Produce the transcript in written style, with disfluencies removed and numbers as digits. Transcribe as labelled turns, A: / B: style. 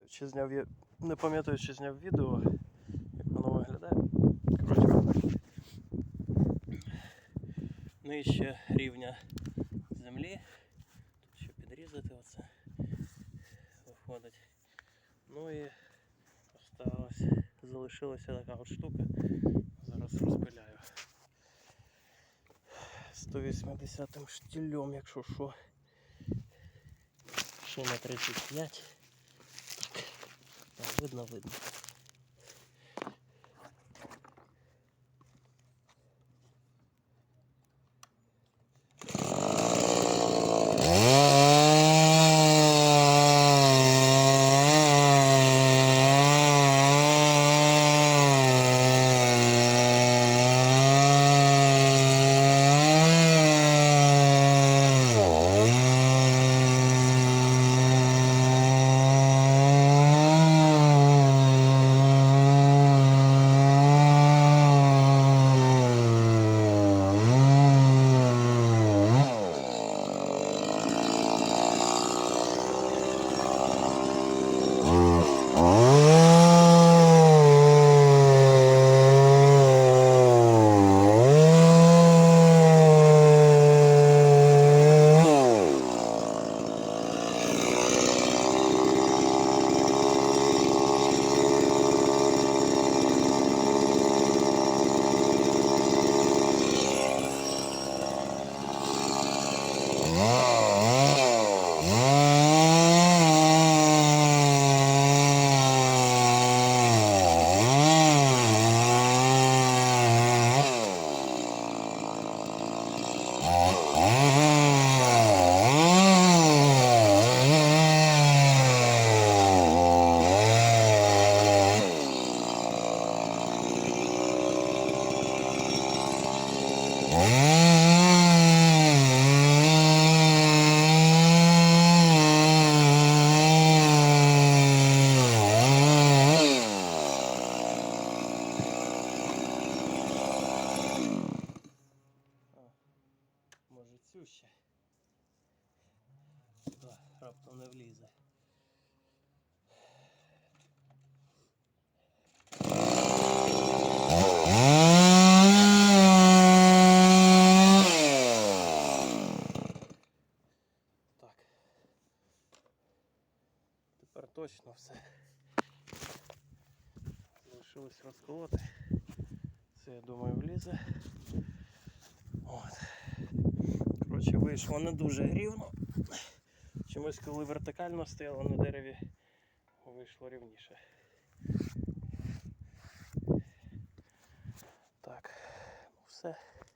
A: Чи зняв я... Не пам'ятаю, чи зняв відео, як воно виглядає. Коротше, нижче рівня землі. Тут ще підрізати оце виходить. Ну і залишилася така от штука. Зараз розпиляю. 180-м штілем, якщо що. Ще на 35. Так, видно. Може цю ще? Да, раптом не влізе. Так. Тепер точно все. Залишилось розколоти. Це, я думаю, влізе. От. Коротше, вийшло не дуже рівно. Чомусь, коли вертикально стояло на дереві, вийшло рівніше. Так, ну все.